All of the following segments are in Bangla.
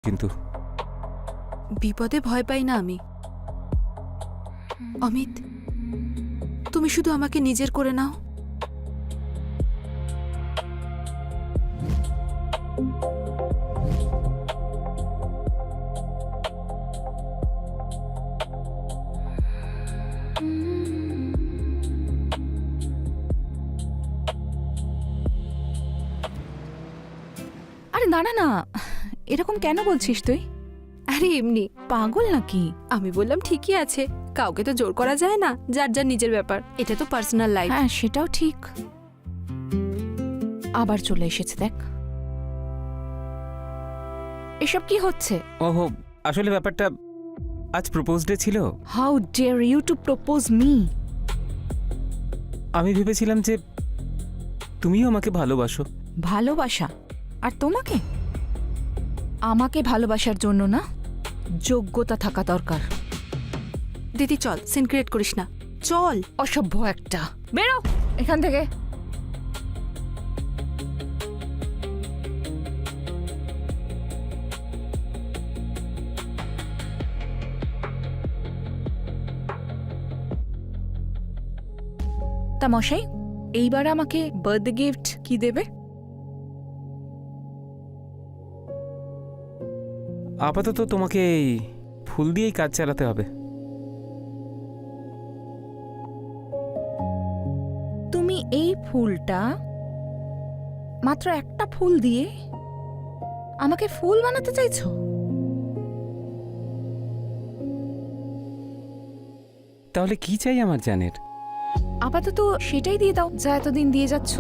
কিন্তু বিপদে ভয় পাই না আমি। অমিত, তুমি শুধু আমাকে নিজের করে নাও। আরে দাঁড়া না, এরকম কেন বলছিস তুই? আরে এমনি, পাগল নাকি? আমি বললাম ঠিকই আছে, কাউকে তো জোর করা যায় না, যার যার নিজের ব্যাপার, এটা তো পার্সোনাল লাইফ। হ্যাঁ সেটাও ঠিক। আবার চলে এসেছে দেখ। এসব কি হচ্ছে? ওহো, আসলে ব্যাপারটা আজ প্রপোজ ডে ছিল। How dare you to propose me? আমি ভেবেছিলাম যে তুমিও আমাকে ভালোবাসো। ভালোবাসা? আর তোমাকে? আমাকে ভালোবাসার জন্য না, যোগ্যতা থাকা দরকার। দিদি চল, সিন ক্রিয়েট করিস না, চল। অসভ্য একটা, বেরো এখান থেকে। তা মশাই, এইবার আমাকে বার্থডে গিফট কি দেবে? আপাতত তোমাকে এই ফুল দিয়েই কাজ চালাতে হবে। তুমি এই ফুলটা, মাত্র একটা ফুল দিয়ে আমাকে ফুল বানাতে চাইছো? তাহলে কি চাই আমার জানের? আপাতত সেটাই দিয়ে দাও যা এতদিন দিয়ে যাচ্ছ।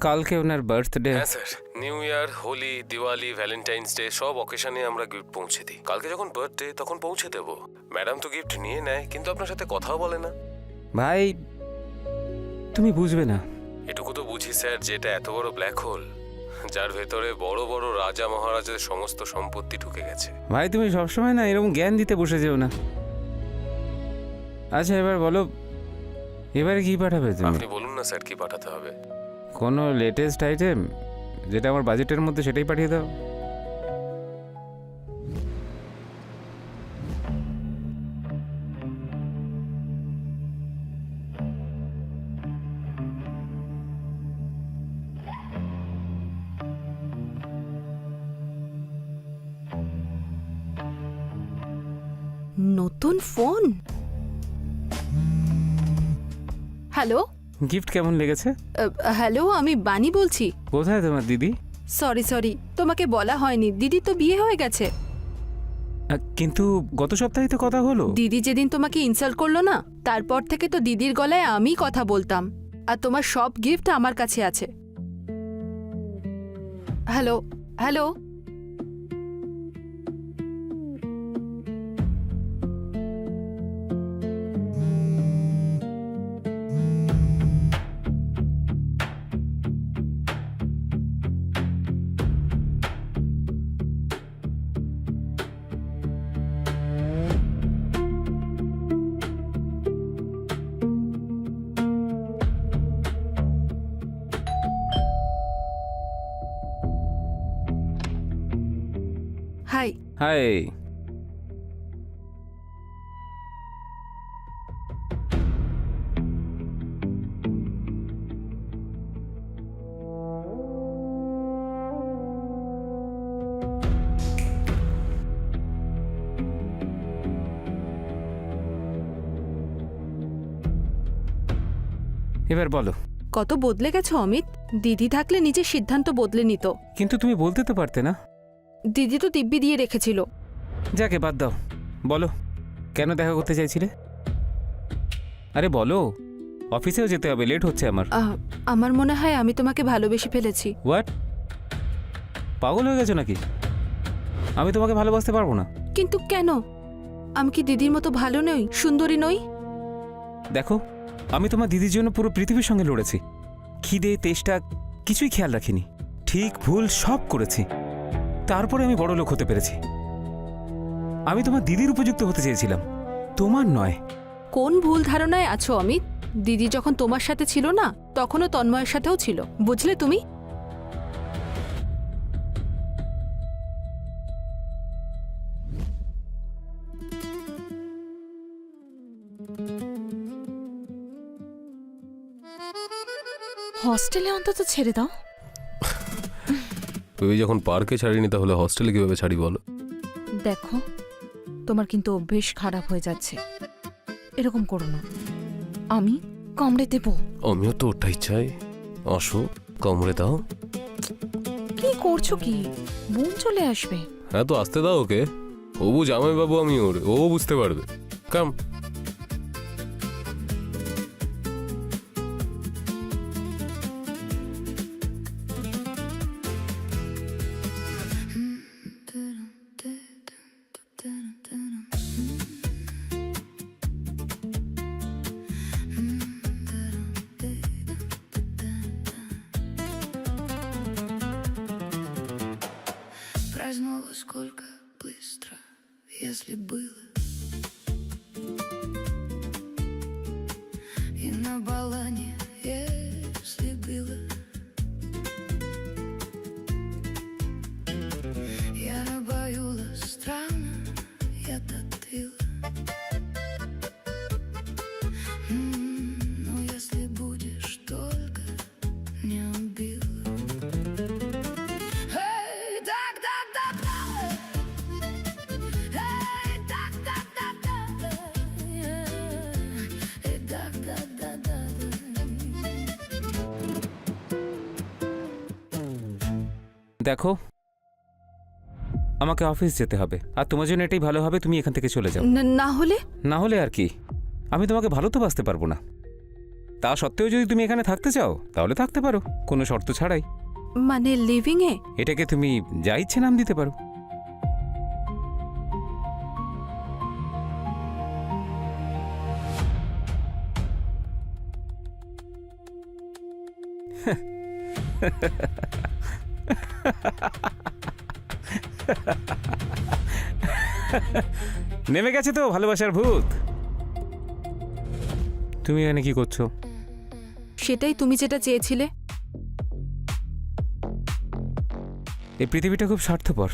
কালকে ওনার বার্থডে। হ্যাঁ sir, New Year, Holi, Diwali, Valentine's Day সব অকেশনে আমরা গিফট পৌঁছে দিই। কালকে যখন বার্থডে তখন পৌঁছে দেবো। ম্যাডাম তো গিফট নিয়ে নেয়, কিন্তু আপনার সাথে কথাও বলে না। ভাই তুমি বুঝবে না। এটুকু তো বুঝি স্যার, যেটা এত বড় ব্ল্যাক হোল, যার ভেতরে বড় বড় রাজা মহারাজাদের সমস্ত সম্পত্তি ঢুকে গেছে। ভাই তুমি সবসময় না এরকম জ্ঞান দিতে বসে যেও না। আচ্ছা এবার বলো, এবারে কি পাঠাবে তুমি? আপনি বলুন না স্যার, কি পাঠাতে হবে? কোনো লেটেস্ট আইটেম যেটা আমার বাজেটের মধ্যে সেটাই পাঠিয়ে দাও। নতুন ফোন? হ্যালো গিফট কেমন লেগেছে? হ্যালো, আমি বানি বলছি। কোথায় তোমার দিদি? সরি, তোমাকে বলা হয়নি, দিদি তো বিয়ে হয়ে গেছে। কিন্তু গত সপ্তাহে তো কথা হলো। দিদি যেদিন তোমাকে ইনসাল্ট করলো না, তারপর থেকে তো দিদির গলায় আমি কথা বলতাম, আর তোমার সব গিফট আমার কাছে আছে। Hello hello, hi. হাই। এবার বলো। কত বদলে গেছো অমিত। দিদি থাকলে নিজের সিদ্ধান্ত বদলে নিত। কিন্তু তুমি বলতে তো পারতে না? দিদি তো দিব্যি দিয়ে রেখেছিল। যাকে বাদ দাও, বলো কেন দেখা করতে চাইছিলে? আরে বলো, অফিসেও যেতে হবে, লেট হচ্ছে আমার। আমার মনে হয় আমি তোমাকে ভালোবেসে ফেলেছি। হোয়াট? পাগল হয়ে গেছো নাকি? আমি তোমাকে ভালোবাসতে পারবো না। কিন্তু কেন? আমি কি দিদির মতো ভালো নই, সুন্দরী নই? দেখো, আমি তোমার দিদির জন্য পুরো পৃথিবীর সঙ্গে লড়েছি। খিদে তেষ্টা কিছুই খেয়াল রাখিনি, ঠিক ভুল সব করেছি। তারপরে আমি বড় লোক হতে পেরেছি। আমি তোমার দিদির উপযুক্ত হতে চেয়েছিলাম, তোমার নয়। কোন ভুল ধারণায় আছো অমিত? দিদি যখন তোমার সাথে ছিল না, তখনও তন্ময়ের সাথেও ছিল, বুঝলে তুমি? হস্টেলে অন্তত ছেড়ে দাও। তুমি যখন পার্কে ছাড়িনি তাহলে হস্টেলে কিভাবে ছাড়ি বলো? দেখো, তোমার কিন্তু অভ্যেস খারাপ হয়ে যাচ্ছে। এরকম করো না, আমি কামড়ে দেব। আমিও তো ওটাই চাই। আসো, কামড়ে দাও। কি করছো কি? বোন চলে আসবে। হ্যাঁ তো আসতে দাও ওকে। ও জামাই বাবু, আমি ওর, ও বুঝতে পারবে। কাম। Праздновала сколько быстро, если было. И на балане, если было. Я набаюла странно, я тотила. Но если будешь только не убила. দেখো, আমাকে অফিস যেতে হবে, আর তোমার জন্য এটাই ভালো হবে তুমি এখান থেকে চলে যাও। না হলে? না হলে আর কি, আমি তোমাকে ভালো তো বাসতে পারবো না। তা সত্ত্বেও যদি তুমি এখানে থাকতে চাও তাহলে থাকতে পারো, কোনো শর্ত ছাড়াই। মানে লিভিং এ? এটাকে তুমি যা ইচ্ছে নাম দিতে পারো। নেমে গেছে তো ভালোবাসার ভূত। তুমি এখানে কি করছো? সেটাই তুমি যেটা চেয়েছিলে। এই পৃথিবীটা খুব স্বার্থপর,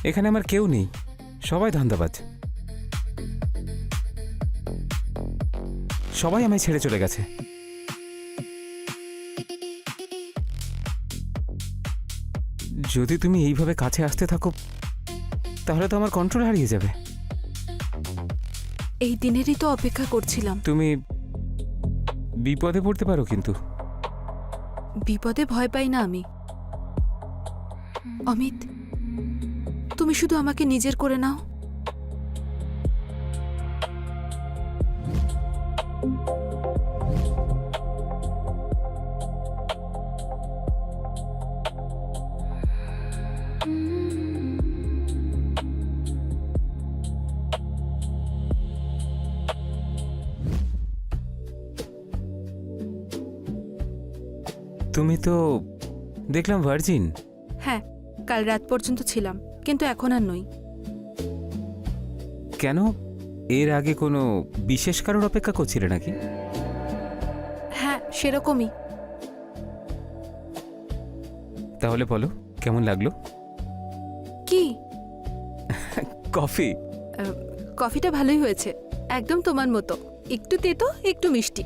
এখানে আমার কেউ নেই, সবাই ধান্দাবাজ। সবাই আমায় ছেড়ে চলে গেছে। যদি তুমি এইভাবে কাছে আসতে থাকো তাহলে তো আমার কন্ট্রোল হারিয়ে যাবে। এই দিনেরই তো অপেক্ষা করছিলাম। তুমি বিপদে পড়তে পারো, কিন্তু বিপদে ভয় পাই না আমি। অমিত, তুমি শুধু আমাকে নিজের করে নাও। তুমি তো দেখলাম ভার্জিন। হ্যাঁ, কাল রাত পর্যন্ত ছিলাম, কিন্তু এখন আর নই। কেন? এর আগে কোনো বিশেষ কারোর অপেক্ষা করছিলে নাকি? হ্যাঁ, সেরকমই। তাহলে বলো, কেমন লাগলো? কি? কফি? কফিটা ভালোই হয়েছে, একদম তোমার মতো, একটু তেতো একটু মিষ্টি।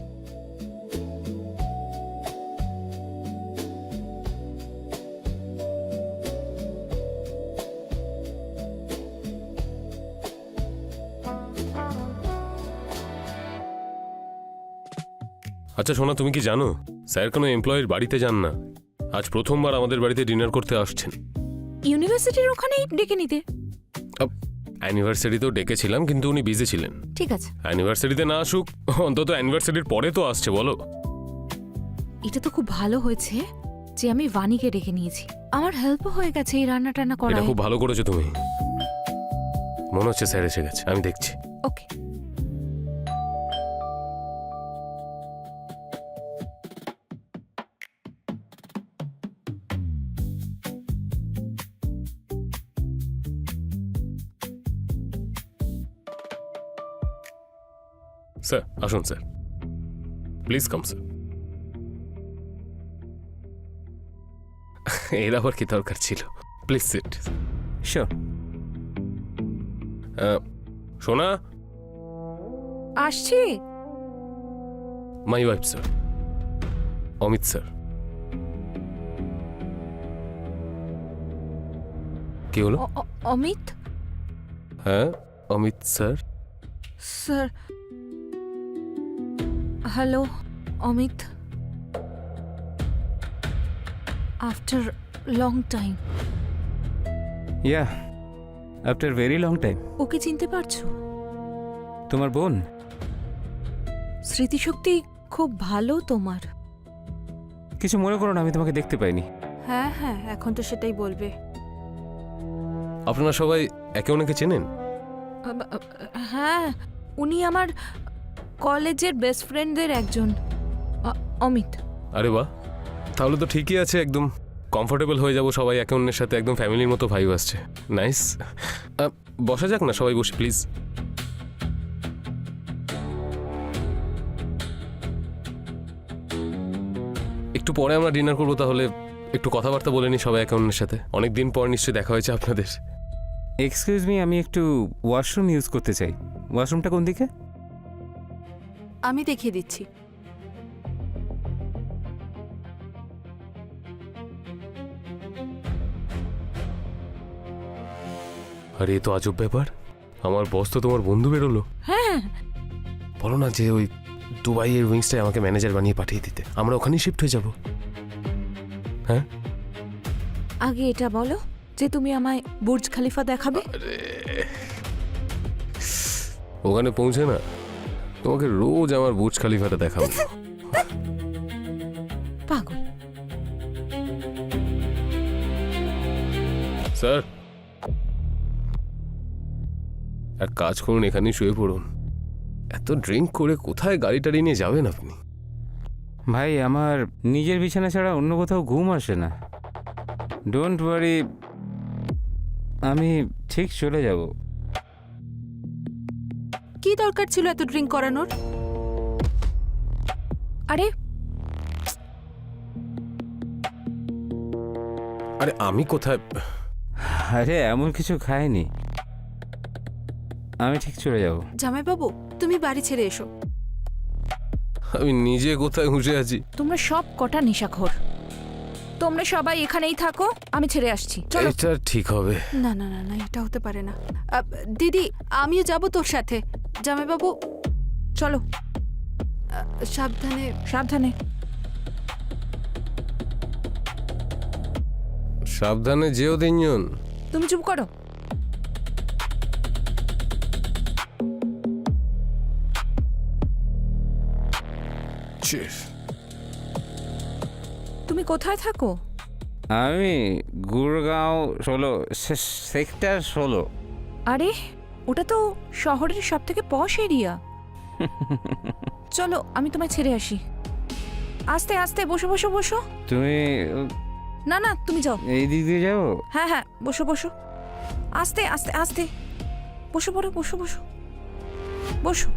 আচ্ছা সোনা, তুমি কি জানো স্যার কোনো এমপ্লয়ির বাড়িতে যান না? আজ প্রথমবার আমাদের বাড়িতে ডিনার করতে আসছেন। ইউনিভার্সিটির ওখানেই ডেকে নিতে। অ্যানিভার্সারিতেও ডেকেছিলাম, কিন্তু উনি বিজি ছিলেন। ঠিক আছে, অ্যানিভার্সারিতে না আসুক, অন্তত অ্যানিভার্সারির পরে তো আসছে, বলো। এটা তো খুব ভালো হয়েছে যে আমি ভানিকে ডেকে নিয়েছি। আমার হেল্পও হয়ে গেছে এই রান্না টান্না এটা করায়। খুব ভালো করেছো তুমি। মনে হচ্ছে স্যার এসে গেছে, আমি দেখছি। ওকে। স্যার আসুন স্যার, প্লিজ কাম স্যার। এর আবার কি দরকার ছিল? Please sit. শিওর। সোনা, আসছি। My wife sir, Amit sir. কি হলো? অমিত হ্যাঁ, Amit sir. Sir. Hello Amit, after long time. Yeah, after very long time. Okay চিনতে পারছো? তোমার বোন? স্মৃতিশক্তি খুব ভালো তোমার। কিছু মনে করো না, আমি তোমাকে দেখতে পাইনি। হ্যাঁ হ্যাঁ, এখন তো সেটাই বলবে। আপনারা সবাই একে অন্যকে চেনেন? হ্যাঁ, উনি আমার কলেজের বেস্ট ফ্রেন্ডদের একজন। অমিত। আরে বাহ, তাহলে তো ঠিকই আছে, একদম কমফোর্টেবল হয়ে যাব সবাই একে অন্যের সাথে, একদম ফ্যামিলির মতো ভাইব আসছে। নাইস। বসা যাক না, সবাই বসে প্লিজ। একটু পরে আমরা ডিনার করবো, তাহলে একটু কথাবার্তা বলে নিই সবাই একে অন্যের সাথে। অনেকদিন পর নিশ্চয়ই দেখা হয়েছে আপনাদের। এক্সকিউজ মি, আমি একটু ওয়াশরুম ইউজ করতে চাই। ওয়াশরুমটা কোন দিকে? আমি দেখিয়ে দিচ্ছি। আরে এ তো আজব ব্যাপার, আমার বস তো তোমার বন্ধু বেরোলো। হ্যাঁ, বলো না যে ওই দুবাইয়ের উইংসটাই আমাকে ম্যানেজার বানিয়ে পাঠিয়ে দিতে, আমরা ওখানেই শিফট হয়ে যাব। হ্যাঁ, আগে এটা বলো যে তুমি আমায় বুর্জ খলিফা দেখাবে। ওখানে পৌঁছে না তোমাকে রোজ আমার বুর্জ খলিফাটা দেখাবো। পাগল। স্যার এক কাজ করুন, এখানেই শুয়ে পড়ুন। এত ড্রিঙ্ক করে কোথায় গাড়ি টাড়ি নিয়ে যাবেন আপনি? ভাই, আমার নিজের বিছানা ছাড়া অন্য কোথাও ঘুম আসে না। ডোন্ট ওয়ারি, আমি ঠিক চলে যাব। কি দরকার ছিল এত ড্রিঙ্ক করানোর? আরে আরে আমি কোথায়? আরে এমন কিছু খাইনি, আমি ঠিক চলে যাব। জামাইবাবু, তুমি বাড়ি ছেড়ে এসো। আমি নিজে কোথায় ঘুষে আছি? তোমরা সব কটা নেশাখোর। তোমরা সবাই এখানেই থাকো, আমি ছেড়ে আসছি। চলো। এটা ঠিক হবে? না না না না, এটা হতে পারে না। দিদি, আমিও যাব তোর সাথে। জামাইবাবু চলো সাবধানে। সাবধানে। সাবধানে যেও তিনজন। তুমি চুপ করো। তুমি কোথায় থাকো? আমি গুরগাঁও 16, সেক্টর 16। আরে ওটা তো শহরের সব থেকে পশ এরিয়া। চলো আমি তোমায় ছেড়ে আসি। আস্তে আস্তে, বসো বসো বসো। তুমি না না, তুমি যাও। এই দিক দিয়ে যাবো? হ্যাঁ হ্যাঁ, বসো বসো। আস্তে আস্তে আস্তে বসো, পড়ো, বসো বসো বসো।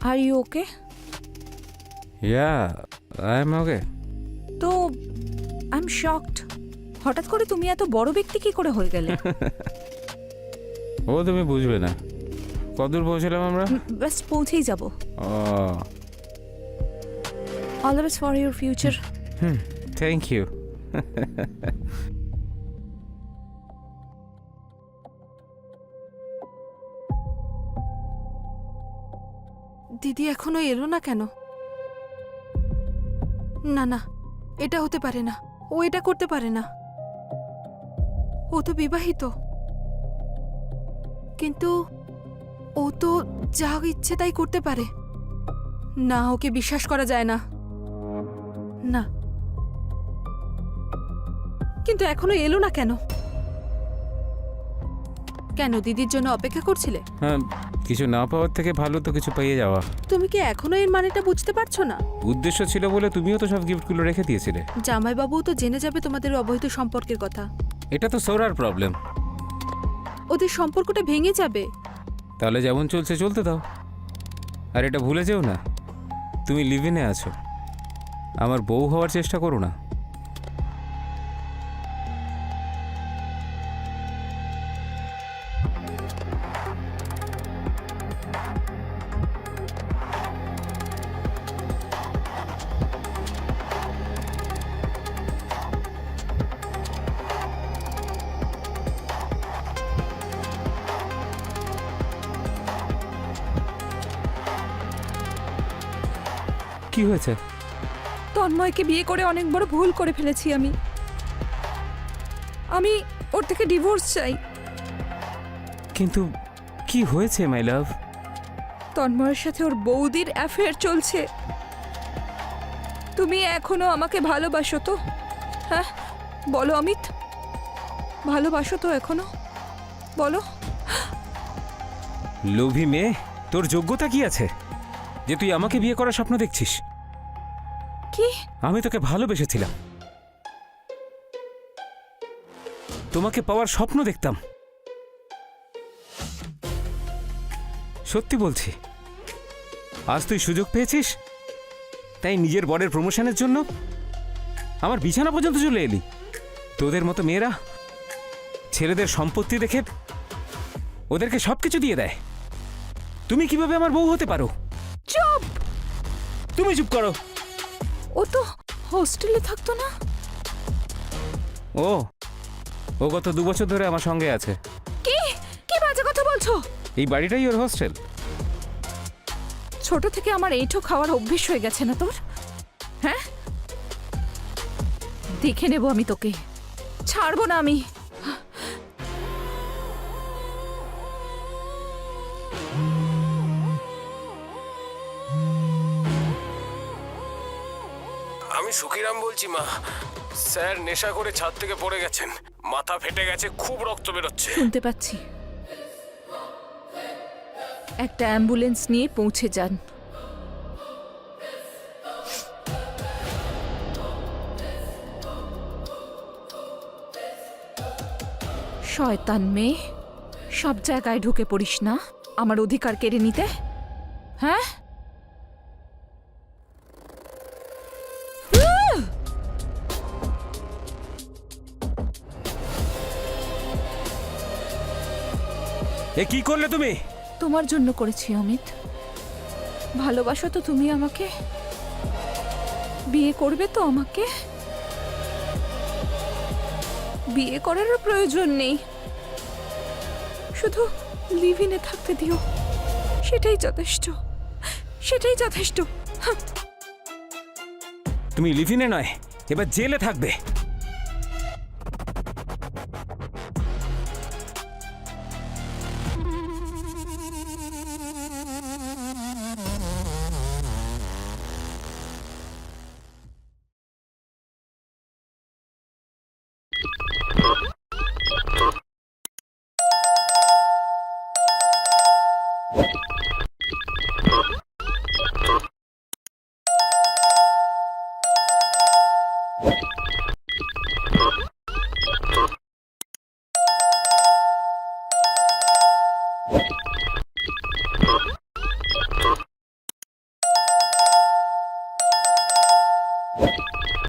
Are you okay? Yeah, I'm okay. তো আই এম শকড। হঠাৎ করে তুমি এত বড় ব্যক্তি কি করে হয়ে গেলে? ও তুমি বুঝবে না, কতদূর পৌঁছলাম আমরা? ব্যাস পৌঁছেই যাব। ও all the best for your future. Thank you. দিদি এখনো এলো না কেন? না না, এটা হতে পারে না। ও এটা করতে পারে না। ও তো বিবাহিত। কিন্তু ও তো যা ইচ্ছে তাই করতে পারে। না, ওকে বিশ্বাস করা যায় না। না, কিন্তু এখনো এলো না কেন? কেন, দিদির জন্য অপেক্ষা করছিলে? হ্যাঁ, কিছু না পাওয়ার থেকে ভালো তো কিছু পেয়ে যাওয়া। তুমি কি এখনো এর মানেটা বুঝতে পারছো না? উদ্দেশ্য ছিল বলে তুমিও তো সব গিফটগুলো রেখে দিয়েছিলে। জামাইবাবু তো জেনে যাবে তোমাদের অবৈধ সম্পর্কের কথা। এটা তো সোরার প্রবলেম। ওদের সম্পর্কটা ভেঙে যাবে। তাহলে যেমন চলছে চলতে দাও। আর এটা ভুলে যেও না, তুমি লিভ ইনে আছো। আমার বউ হওয়ার চেষ্টা করো না। কি হয়েছে? তন্ময়কে বিয়ে করে অনেক বড় ভুল করে ফেলেছি আমি। আমি ওর থেকে ডিভোর্স চাই। কিন্তু কি হয়েছে মাই লাভ? তন্ময়ের সাথে ওর বৌদির অ্যাফেয়ার চলছে। তুমি এখনো আমাকে ভালোবাসো তো? হ্যাঁ বলো অমিত, ভালোবাসো তো এখনো? বলো। লোভী মেয়ে, তোর যোগ্যতা কি আছে যে তুই আমাকে বিয়ে করার স্বপ্ন দেখছিস? কি? আমি তোকে ভালোবেসেছিলাম, তোমাকে পাওয়ার স্বপ্ন দেখতাম। সত্যি বলছি, আজ তুই সুযোগ পেয়েছিস তাই নিজের বরের প্রমোশনের জন্য আমার বিছানা পর্যন্ত চলে এলি। তোদের মতো মেয়েরা ছেলেদের সম্পত্তি দেখে ওদেরকে সবকিছু দিয়ে দেয়। তুমি কিভাবে আমার বউ হতে পারো? চুপ! তুমি চুপ করো। ও তো হোস্টেলে থাকতো না? ও গত 2 বছর ধরে আমার সঙ্গে আছে। কি কি বাজে কথা বলছো? এই বাড়িটাই ওর হোস্টেল। ছোট থেকে আমার এইঠো খাওয়ার অভ্যেস হয়ে গেছে না তোর? হ্যাঁ, দেখে নেব আমি তোকে, ছাড়বো না আমি। আমি সুখিরাম বলছি মা। স্যার নেশা করে ছাদ থেকে পড়ে গেছেন, মাথা ফেটে গেছে, খুব রক্ত বেরোচ্ছে। শুনতে পাচ্ছি। একটা অ্যাম্বুলেন্স নিয়ে পৌঁছে যান। শয়তান মেয়ে, সব জায়গায় ঢুকে পড়িস না আমার অধিকার কেড়ে নিতে। হ্যাঁ, এ কি করলে তুমি? তোমার জন্য করেছি অমিত। ভালোবাসো তো তুমি আমাকে? বিয়ে করবে তো আমাকে? বিয়ে করারও প্রয়োজন নেই, শুধু লিভ ইনে থাকতে দিও, সেটাই যথেষ্ট, সেটাই যথেষ্ট। তুমি লিভ ইনে নয়, এবার জেলে থাকবে।